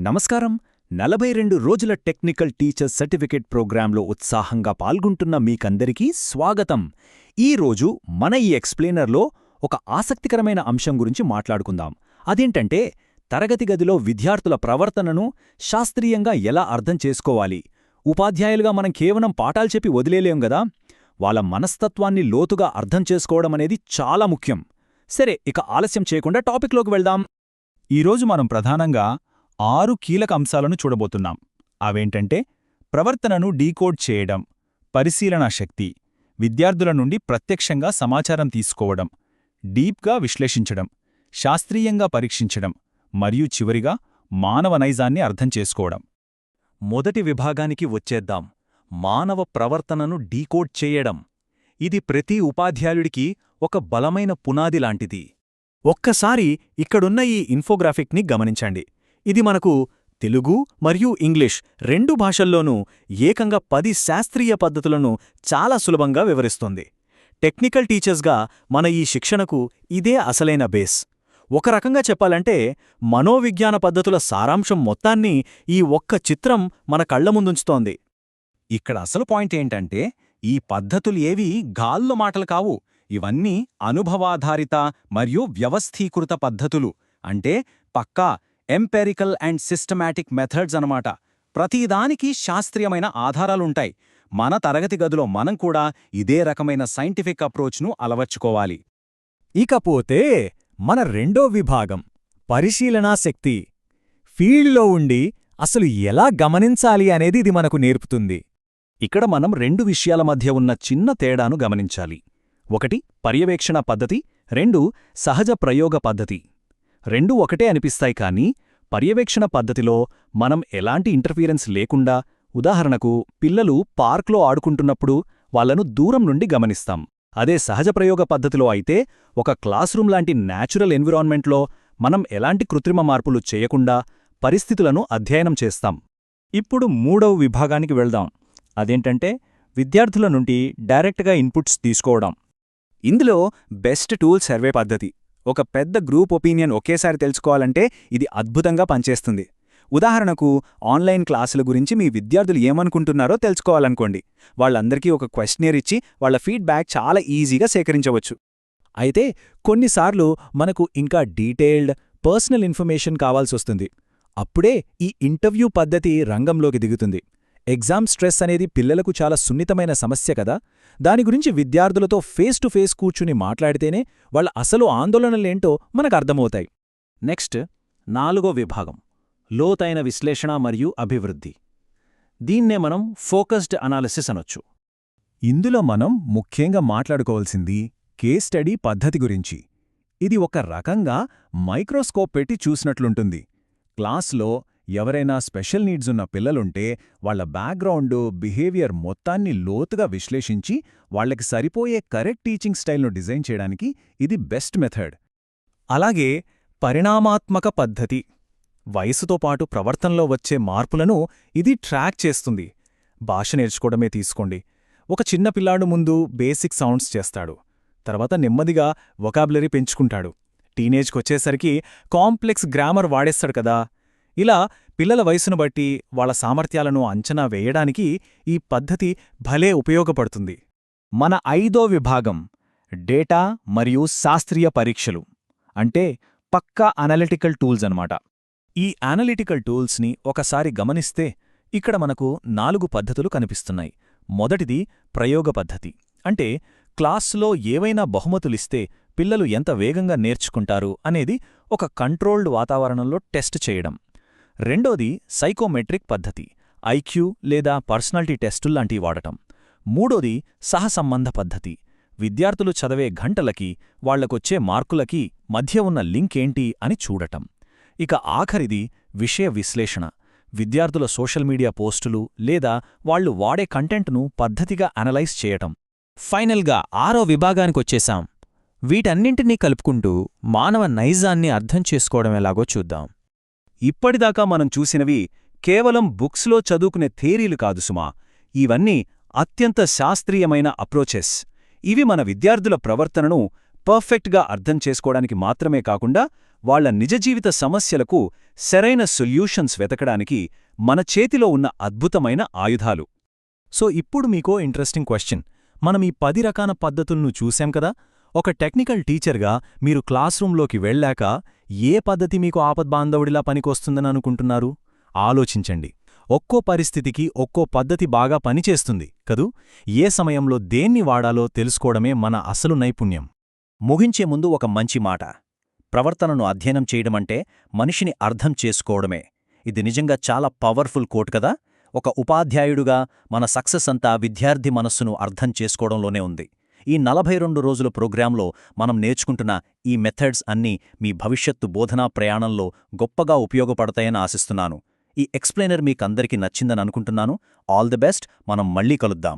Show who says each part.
Speaker 1: నమస్కారం. 42 రోజుల technical teacher certificate ప్రోగ్రాంలో ఉత్సాహంగా పాల్గొంటున్న మీకందరికీ స్వాగతం. ఈరోజు మన ఈ ఎక్స్ప్లెయినర్లో ఒక ఆసక్తికరమైన అంశం గురించి మాట్లాడుకుందాం. అదేంటంటే, తరగతి గదిలో విద్యార్థుల ప్రవర్తనను శాస్త్రీయంగా ఎలా అర్థం చేసుకోవాలి. ఉపాధ్యాయులుగా మనం కేవలం పాఠాలు చెప్పి వదిలేలేం గదా. వాళ్ళ మనస్తత్వాన్ని లోతుగా అర్థం చేసుకోవడమనేది చాలా ముఖ్యం. సరే, ఇక ఆలస్యం చేయకుండా టాపిక్లోకి వెళ్దాం. ఈరోజు మనం ప్రధానంగా 6 కీలక అంశాలను చూడబోతున్నాం. అవేంటంటే, ప్రవర్తనను డీకోడ్ చేయడం, పరిశీలనా శక్తి, విద్యార్థుల నుండి ప్రత్యక్షంగా సమాచారం తీసుకోవడం, డీప్గా విశ్లేషించడం, శాస్త్రీయంగా పరీక్షించడం, మరియు చివరిగా మానవ నైజాన్ని అర్థం చేసుకోవడం. మొదటి విభాగానికి వచ్చేద్దాం. మానవ ప్రవర్తనను డీకోడ్ చేయడం. ఇది ప్రతి ఉపాధ్యాయుడికి ఒక బలమైన పునాది లాంటిది. ఒక్కసారి ఇక్కడున్న ఈ ఇన్ఫోగ్రాఫిక్ని గమనించండి. ఇది మనకు తెలుగు మరియు ఇంగ్లీష్ రెండు భాషల్లోనూ ఏకంగా 10 శాస్త్రీయ పద్ధతులను చాలా సులభంగా వివరిస్తుంది. టెక్నికల్ టీచర్స్గా మన ఈ శిక్షణకు ఇదే అసలైన బేస్. ఒక రకంగా చెప్పాలంటే, మనోవిజ్ఞాన పద్ధతుల సారాంశం మొత్తాన్ని ఈ ఒక్క చిత్రం మన కళ్ల ముందుంచుతోంది. ఇక్కడ అసలు పాయింట్ ఏంటంటే, ఈ పద్ధతులు ఏవీ గాల్లో మాటలు కావు. ఇవన్నీ అనుభవాధారిత మరియు వ్యవస్థీకృత పద్ధతులు. అంటే పక్కా ఎంపెరికల్ అండ్ సిస్టమాటిక్ మెథడ్స్ అనమాట. ప్రతిదానికి శాస్త్రీయమైన ఆధారాలుంటాయి. మన తరగతి గదిలో మనం కూడా ఇదే రకమైన సైంటిఫిక్ అప్రోచ్ను అలవర్చుకోవాలి. ఇకపోతే మన రెండో విభాగం, పరిశీలనా శక్తి. ఫీల్డ్లో ఉండి అసలు ఎలా గమనించాలి అనేది ఇది మనకు నేర్పుతుంది. ఇక్కడ మనం 2 విషయాల మధ్య ఉన్న చిన్న తేడాను గమనించాలి. 1 పర్యవేక్షణ పద్ధతి, 2 సహజ ప్రయోగ పద్ధతి. రెండూ ఒకటే అనిపిస్తాయి, కానీ పర్యవేక్షణ పద్ధతిలో మనం ఎలాంటి ఇంటర్ఫీరెన్స్ లేకుండా, ఉదాహరణకు పిల్లలు పార్క్లో ఆడుకుంటున్నప్పుడు వాళ్లను దూరం నుండి గమనిస్తాం. అదే సహజ ప్రయోగ పద్ధతిలో అయితే ఒక క్లాస్రూమ్ లాంటి న్యాచురల్ ఎన్విరాన్మెంట్లో మనం ఎలాంటి కృత్రిమ మార్పులు చేయకుండా పరిస్థితులను అధ్యయనం చేస్తాం. ఇప్పుడు మూడవ విభాగానికి వెళ్దాం. అదేంటంటే, విద్యార్థుల నుండి డైరెక్ట్గా ఇన్పుట్స్ తీసుకోవడం. ఇందులో బెస్ట్ టూల్ సర్వే పద్ధతి. ఒక పెద్ద గ్రూప్ ఒపీనియన్ ఒకేసారి తెలుసుకోవాలంటే ఇది అద్భుతంగా పనిచేస్తుంది. ఉదాహరణకు, ఆన్లైన్ క్లాసుల గురించి మీ విద్యార్థులు ఏమనుకుంటున్నారో తెలుసుకోవాలనుకోండి. వాళ్ళందరికీ ఒక క్వశ్చనర్ ఇచ్చి వాళ్ల ఫీడ్బ్యాక్ చాలా ఈజీగా సేకరించవచ్చు. అయితే కొన్నిసార్లు మనకు ఇంకా డీటెయిల్డ్ పర్సనల్ ఇన్ఫర్మేషన్ కావాల్సొస్తుంది. అప్పుడే ఈ ఇంటర్వ్యూ పద్ధతి రంగంలోకి దిగుతుంది. ఎగ్జామ్ స్ట్రెస్ అనేది పిల్లలకు చాలా సున్నితమైన సమస్య కదా. దాని గురించి విద్యార్థులతో ఫేస్ టు ఫేస్ కూర్చుని మాట్లాడితేనే వాళ్ళ అసలు ఆందోళనలేంటో మనకు అర్థమవుతాయి. నెక్స్ట్, 4వ విభాగం, లోతైన విశ్లేషణ మరియు అభివృద్ధి. దీన్నే మనం ఫోకస్డ్ అనాలిసిస్ అనొచ్చు. ఇందులో మనం ముఖ్యంగా మాట్లాడుకోవాల్సింది కేస్ స్టడీ పద్ధతి గురించి. ఇది ఒక రకంగా మైక్రోస్కోప్ పెట్టి చూసినట్లుంటుంది. క్లాస్లో ఎవరైనా స్పెషల్ నీడ్స్ ఉన్న పిల్లలుంటే వాళ్ల బ్యాక్గ్రౌండు, బిహేవియర్ మొత్తాన్ని లోతుగా విశ్లేషించి వాళ్లకి సరిపోయే కరెక్ట్ టీచింగ్ స్టైల్ను డిజైన్ చేయడానికి ఇది బెస్ట్ మెథడ్. అలాగే పరిణామాత్మక పద్ధతి. వయసుతో పాటు ప్రవర్తనలో వచ్చే మార్పులను ఇది ట్రాక్ చేస్తుంది. భాష నేర్చుకోవడమే తీసుకోండి. ఒక చిన్న పిల్లాడు ముందు బేసిక్ సౌండ్స్ చేస్తాడు, తర్వాత నెమ్మదిగా వొకాబులరీ పెంచుకుంటాడు. టీనేజ్కొచ్చేసరికి కాంప్లెక్స్ గ్రామర్ వాడేస్తాడు కదా. ఇలా పిల్లల వయసును బట్టి వాళ్ల సామర్థ్యాలను అంచనా వేయడానికి ఈ పద్ధతి భలే ఉపయోగపడుతుంది. మన 5వ విభాగం, డేటా మరియు శాస్త్రీయ పరీక్షలు. అంటే పక్కా అనలిటికల్ టూల్స్ అన్నమాట. ఈ అనలిటికల్ టూల్స్ని ఒకసారి గమనిస్తే ఇక్కడ మనకు 4 పద్ధతులు కనిపిస్తున్నాయి. మొదటిది ప్రయోగ పద్ధతి. అంటే క్లాస్లో ఏవైనా బహుమతులిస్తే పిల్లలు ఎంత వేగంగా నేర్చుకుంటారు అనేది ఒక కంట్రోల్డ్ వాతావరణంలో టెస్ట్ చేయడం. రెండోది సైకోమెట్రిక్ పద్ధతి. ఐక్యూ లేదా పర్సనాలిటీ టెస్టుల్లాంటివి వాడటం. మూడోది సహసంబంధ పద్ధతి. విద్యార్థులు చదివే గంటలకి వాళ్లకొచ్చే మార్కులకి మధ్య ఉన్న లింక్ ఏంటి అని చూడటం. ఇక ఆఖరిది విషయ విశ్లేషణ. విద్యార్థుల సోషల్ మీడియా పోస్టులు లేదా వాళ్లు వాడే కంటెంట్ను పద్ధతిగా అనలైజ్ చేయటం. ఫైనల్గా 6వ విభాగానికొచ్చేశాం. వీటన్నింటినీ కలుపుకుంటూ మానవ నైజాన్ని అర్థం చేసుకోవడం ఎలాగో చూద్దాం. ఇప్పటిదాకా మనం చూసినవి కేవలం బుక్స్లో చదువుకునే థియరీలు కాదు సుమా. ఇవన్నీ అత్యంత శాస్త్రీయమైన అప్రోచెస్. ఇవి మన విద్యార్థుల ప్రవర్తనను పర్ఫెక్ట్గా అర్థం చేసుకోవడానికి మాత్రమే కాకుండా వాళ్ళ నిజ జీవిత సమస్యలకు సరైన సొల్యూషన్స్ వెతకడానికి మన చేతిలో ఉన్న అద్భుతమైన ఆయుధాలు. సో ఇప్పుడు మీకో ఇంట్రెస్టింగ్ క్వశ్చన్. మనం ఈ 10 రకాల పద్ధతులను చూశాం కదా. ఒక టెక్నికల్ టీచర్గా మీరు క్లాస్ రూంలోకి వెళ్ళాక ఏ పద్ధతి మీకు ఆపద్బాంధవుడిలా పనికొస్తుందని అనుకుంటున్నారు? ఆలోచించండి. ఒక్కో పరిస్థితికి ఒక్కో పద్ధతి బాగా పనిచేస్తుంది కదూ. ఏ సమయంలో దేన్ని వాడాలో తెలుసుకోవడమే మన అసలు నైపుణ్యం.
Speaker 2: ముగించే ముందు ఒక మంచి మాట. ప్రవర్తనను అధ్యయనం చేయడమంటే మనిషిని అర్థం చేసుకోవడమే. ఇది నిజంగా చాలా పవర్ఫుల్ కోట్ కదా. ఒక ఉపాధ్యాయుడుగా మన సక్సెస్ అంతా విద్యార్థి మనస్సును అర్థం చేసుకోవడంలోనే ఉంది. ఈ 42 రోజుల ప్రోగ్రాంలో మనం నేర్చుకుంటున్న ఈ మెథడ్స్ అన్నీ మీ భవిష్యత్తు బోధనా ప్రయాణంలో గొప్పగా ఉపయోగపడతాయని ఆశిస్తున్నాను. ఈ ఎక్స్ప్లెయినర్ మీకందరికీ నచ్చిందని అనుకుంటున్నాను. All the best. మనం మళ్ళీ కలుద్దాం.